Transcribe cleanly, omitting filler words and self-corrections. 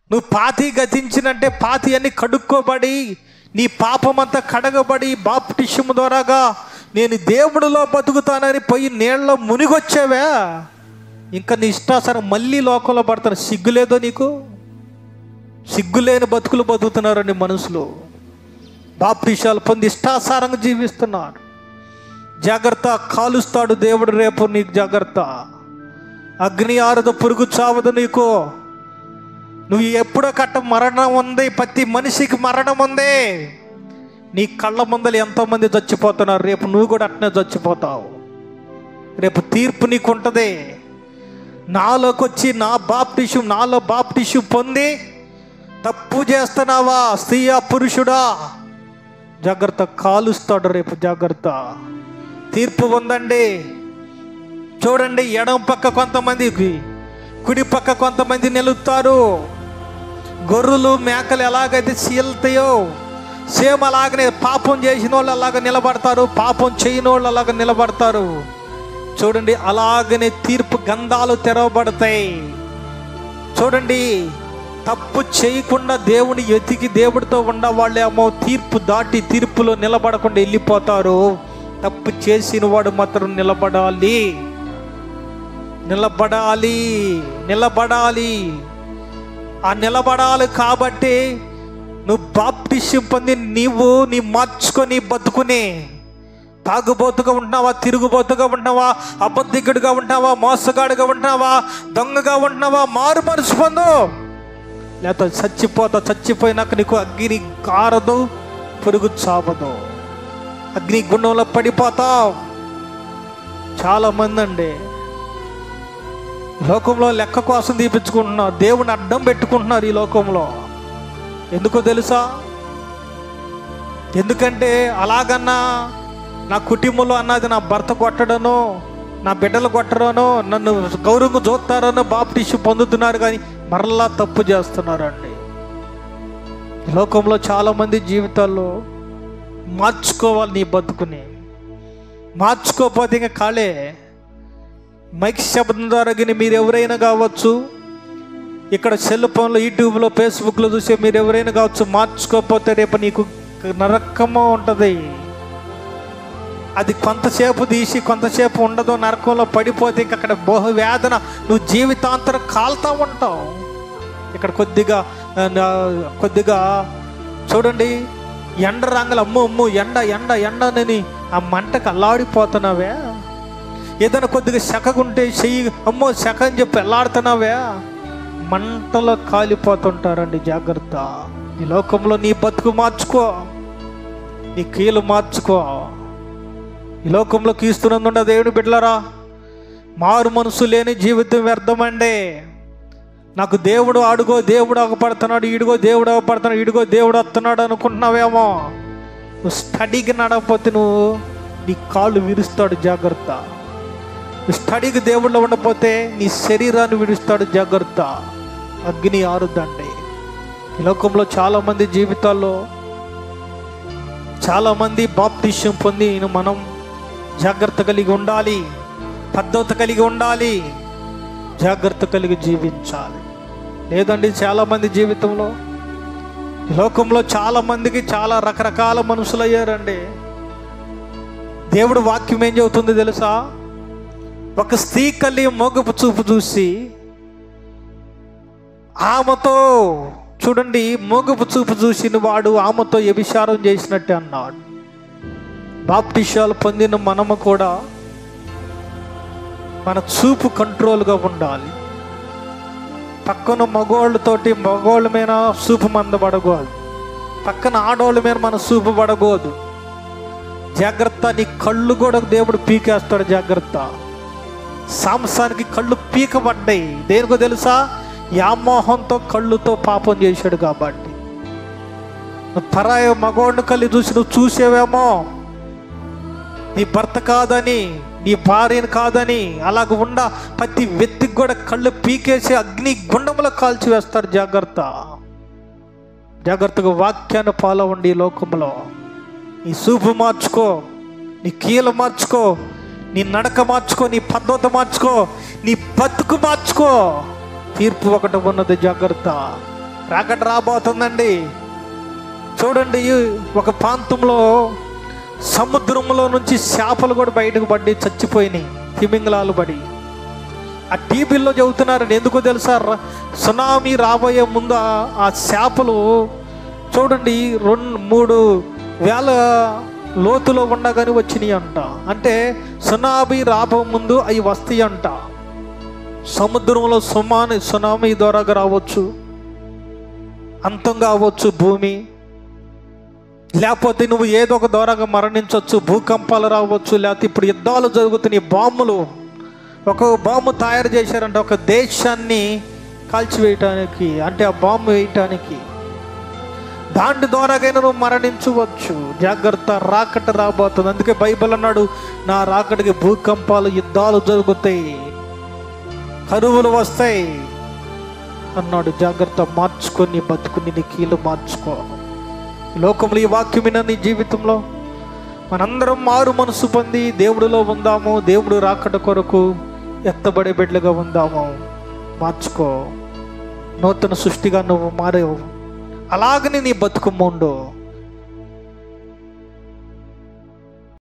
నువ్వు పాతి గతించినంటే పాతి అన్ని కడుక్కోబడి నీ పాపమంతా కడగబడి బాప్టిజం ద్వారాగా నేను దేవుడిలో బతుకుతానని పోయి నీళ్ళలో మునిగొచ్చావా, ఇంకా నీ ఇష్టాసరం మళ్ళీ లోకంలో పడతాను. సిగ్గులేదో నీకు? సిగ్గులేని బతుకులు బతుకుతున్నారండి మనుషులు. బాప్టిజాలు పొంది ఇష్టాసారంగా జీవిస్తున్నారు. జాగ్రత్త, కాలుస్తాడు దేవుడు రేపు. నీకు జాగ్రత్త. అగ్ని ఆరదు, పురుగు చావదు నీకు. నువ్వు ఎప్పుడో మరణం ఉంది. ప్రతి మనిషికి మరణం ఉంది. నీ కళ్ళ ముందలు ఎంతోమంది చచ్చిపోతున్నారు. రేపు నువ్వు కూడా అట్నే చచ్చిపోతావు. రేపు తీర్పు నీకు ఉంటుంది. నాలోకి వచ్చి నాలో బాప్టిజం పొంది తప్పు చేస్తున్నావా స్త్రీయా పురుషుడా, జాగ్రత్త, కాలుస్తాడు రేపు. జాగ్రత్త, తీర్పు ఉందండి. చూడండి, ఎడం పక్క కొంతమంది, కుడి పక్క కొంతమంది నిలుస్తారు. గొర్రెలు మేకలు ఎలాగైతే చీల్తాయో సేమ్ అలాగనే పాపం చేసిన వాళ్ళు అలాగ నిలబడతారు, పాపం చేయని వాళ్ళు అలాగ నిలబడతారు. చూడండి, అలాగనే తీర్పు గంధాలు తెరవబడతాయి. చూడండి, తప్పు చేయకుండా దేవుని ఎతికి దేవుడితో ఉండవాళ్ళేమో తీర్పు దాటి తీర్పులో నిలబడకుండా వెళ్ళిపోతారు. తప్పు చేసిన వాడు మాత్రం నిలబడాలి. ఆ నిలబడాలి కాబట్టి నువ్వు బాప్టిజం పొంది నీ మార్చుకొని బతుకుని తాగుబోతుగా ఉంటున్నావా, తిరుగుబోతుగా ఉంటున్నావా, అబద్ధికుడిగా ఉంటున్నావా, మోసగాడిగా ఉంటున్నావా, దొంగగా ఉంటున్నావా, మారు మనసు పొందు. లేకపోతే చచ్చిపోయినాక నీకు అగ్ని కారదు, పురుగు చావదు, అగ్ని గుండంలో పడిపోతావు. చాలామంది అండి లోకంలో లెక్క కోసం తీపించుకుంటున్నారు, దేవుని అడ్డం పెట్టుకుంటున్నారు ఈ లోకంలో. ఎందుకో తెలుసా? ఎందుకంటే అలాగన్నా నా కుటుంబంలో అన్నది నా భర్త కొట్టడనో నా బిడ్డలు కొట్టడనో నన్ను గౌరవంగా చూస్తారనో బాప్టిజం పొందుతున్నారు, కానీ మరలా తప్పు చేస్తున్నారండి. ఈ లోకంలో చాలామంది జీవితాల్లో మార్చుకోవాలి. నీ బతుకుని మార్చుకోకపోతే ఇంకా కాలే. మైక్ శబ్దం ద్వారా కానీ మీరు ఎవరైనా కావచ్చు, ఇక్కడ సెల్ ఫోన్లో, యూట్యూబ్లో, ఫేస్బుక్లో చూసే మీరు ఎవరైనా కావచ్చు, మార్చుకోకపోతే రేపు నీకు నరకము ఉంటుంది. అది కొంతసేపు తీసి కొంతసేపు ఉండదు. నరకంలో పడిపోతే ఇంక అక్కడ బహువేదన, నువ్వు జీవితాంతరం కాలుతూ ఉంటావు. ఇక్కడ కొద్దిగా చూడండి, ఎండ రంగులు అమ్ము ఎండనని ఆ మంటకు అల్లాడిపోతున్నావే. ఏదైనా కొద్దిగా సెకగుంటే చెయ్యి అమ్మో సెక అని చెప్పి అల్లాడుతున్నావే, మంటలో కాలిపోతుంటారండి. జాగ్రత్త. ఈ లోకంలో నీ బతుకు మార్చుకో, నీ కీలు మార్చుకో. ఈ లోకంలో కీస్తున్నందుండ దేవుని బిడ్డలారా, మారు మనసు లేని జీవితం వ్యర్థమండి. నాకు దేవుడు అడుగో దేవుడు అగపడుతున్నాడు, ఇడుగో దేవుడు అగపడుతున్నాడు, ఇడుగో దేవుడు వస్తున్నాడు అనుకుంటున్నావేమో. నువ్వు స్టడీకి నడకపోతే నీ కాళ్ళు విరుస్తాడు. జాగ్రత్త. స్టడీకి దేవుళ్ళు ఉండకపోతే నీ శరీరాన్ని విడుస్తాడు. జాగ్రత్త. అగ్ని ఆరుద్దండి. ఈ లోకంలో చాలామంది జీవితాల్లో చాలామంది బాప్టిజం పొంది మనం జాగ్రత్త కలిగి ఉండాలి, పద్ధతి కలిగి ఉండాలి, జాగ్రత్త కలిగి జీవించాలి. లేదండి, చాలామంది జీవితంలో ఈ లోకంలో చాలామందికి చాలా రకరకాల మనుషులు అయ్యారండి. దేవుడు వాక్యం ఏం చెబుతుంది తెలుసా? ఒక స్త్రీ కలి మోగపు చూపు చూసి ఆమెతో, చూడండి, మోగపు చూపు చూసిన వాడు ఆమెతో వ్యభిచారం చేసినట్టే అన్నాడు. బాప్టిజాలు పొందిన మనము కూడా మన చూపు కంట్రోల్గా ఉండాలి. పక్కన మగోళ్ళ మీద చూపు మందపడకూడదు, పక్కన ఆడవాళ్ళ మీద మన చూపు పడకూడదు. జాగ్రత్త. నీ కళ్ళు కూడా దేవుడు పీకేస్తాడు. జాగ్రత్త. సాంసానికి కళ్ళు పీకబడ్డాయి. దేనికో తెలుసా? యామోహంతో కళ్ళుతో పాపం చేశాడు కాబట్టి. పరాయ మగవాడిని కళ్ళు చూసి నువ్వు చూసేవేమో నీ భర్త కాదని, నీ భార్యను కాదని. అలాగ ప్రతి వ్యక్తికి కూడా కళ్ళు పీకేసి అగ్ని గుండంలో కాల్చివేస్తారు. జాగ్రత్త. జాగ్రత్తగా వాక్యాన్ని ఫాలో అవ్వండి. ఈ లోకంలో నీ చూపు మార్చుకో, నీ కీలు మార్చుకో, నీ నడక మార్చుకో, నీ పద్ధతి మార్చుకో, నీ బతుకు మార్చుకో. తీర్పు ఒకటి ఉన్నది. జాగ్రత్త. రాకడ రాబోతుందండి. చూడండి, ఒక ప్రాంతంలో సముద్రంలో నుంచి చేపలు కూడా బయటకు పడి చచ్చిపోయినాయి, తిమింగలాలు పడి. ఆ టీవీల్లో చెబుతున్నారండి. ఎందుకో తెలుసా? సునామీ రాబోయే ముందు ఆ చేపలు చూడండి 2-3 వేల లోతులో ఉండగానే వచ్చినాయి అంట. అంటే సునామీ రాబో ముందు అవి వస్తాయి అంట. సముద్రంలో సునామీ ద్వారాగా రావచ్చు, అంతం కావచ్చు భూమి, లేకపోతే నువ్వు ఏదో ఒక ద్వారాగా మరణించవచ్చు, భూకంపాలు రావచ్చు, లేకపోతే ఇప్పుడు యుద్ధాలు జరుగుతున్నాయి. బాంబులు, ఒక బాంబు తయారు చేశారంట ఒక దేశాన్ని కాల్చివేయటానికి, అంటే ఆ బాంబు వేయటానికి. దాని ద్వారాగైనా నువ్వు మరణించవచ్చు. జాగ్రత్త, రాకట రాబోతుంది. అందుకే బైబిల్ అన్నాడు, నా రాకటికి భూకంపాలు, యుద్ధాలు జరుగుతాయి, కరువులు వస్తాయి అన్నాడు. జాగ్రత్త, మార్చుకొని బతుకుని నీ కీలు మార్చుకో. లోకంలో ఈ వాక్యం విన్న నీ జీవితంలో మనందరం మారు మనసు పొంది దేవుడిలో ఉందాము. దేవుడు రాకట కొరకు ఎత్తబడే బిడ్డలుగా ఉందాము. మార్చుకో. నూతన సృష్టిగా నువ్వు మారేవు. అలాగని నీ బతుకు ఉండు.